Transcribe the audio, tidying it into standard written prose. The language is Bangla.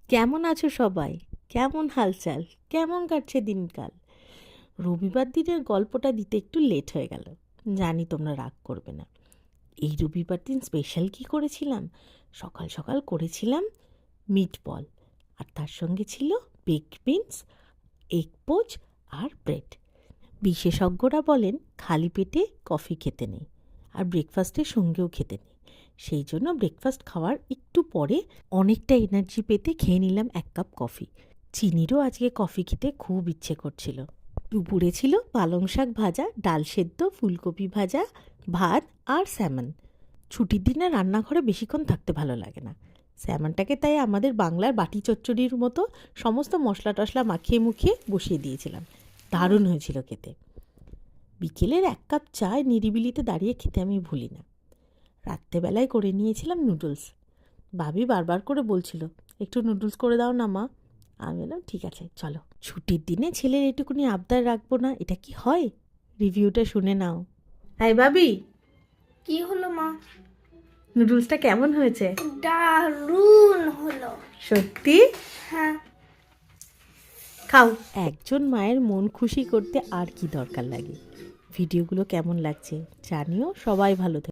কেমন আছো সবাই? কেমন হালচাল? কেমন কাটছে দিনকাল? রবিবার দিনের গল্পটা দিতে একটু লেট হয়ে গেল। জানি তোমরা রাগ করবে না। এই রবিবার দিন স্পেশাল কি করেছিলাম? সকাল সকাল করেছিলাম মিট বল, আর তার সঙ্গে ছিল বেকড বিনস, এগ পোচ আর ব্রেড। বিশেষজ্ঞরা বলেন খালি পেটে কফি খেতে নেই, আর ব্রেকফাস্টের সঙ্গেও খেতে নেই। সেই জন্য ব্রেকফাস্ট খাওয়ার একটু পরে অনেকটা এনার্জি পেতে খেয়ে নিলাম 1 কাপ কফি। চিনিরও আজকে কফি খেতে খুব ইচ্ছে করছিল। দুপুরে ছিল পালং শাক ভাজা, ডাল সেদ্ধ, ফুলকপি ভাজা, ভাত আর স্যামন। ছুটির দিনে রান্নাঘরে বেশিক্ষণ থাকতে ভালো লাগে না। স্যামনটাকে তাই আমাদের বাংলার বাটি চচ্চড়ির মতো সমস্ত মশলা টশলা মাখিয়ে মুখিয়ে বসিয়ে দিয়েছিলাম। দারুণ হয়েছিল খেতে। বিকেলের 1 কাপ চায় নিরিবিলিতে দাঁড়িয়ে খেতে আমি ভুলি না। রাত্রেবেলায় করে নিয়েছিলাম নুডলস। ভাবি বারবার করে বলছিল, একটু নুডলস করে দাও না মা। আমি বললাম ঠিক আছে চলো। ছুটির দিনে ছেলের এটুকুনি আবদার রাখবো না, এটা কি হয়? রিভিউটা শুনে নাও। হাই ভাবি, কি হলো মা? নুডলসটা কেমন হয়েছে? দারুণ হলো। সত্যি? হ্যাঁ। খাও। একজন মায়ের মন খুশি করতে আর কি দরকার লাগে? ভিডিওগুলো কেমন লাগছে জানিও। সবাই ভালো থেকো।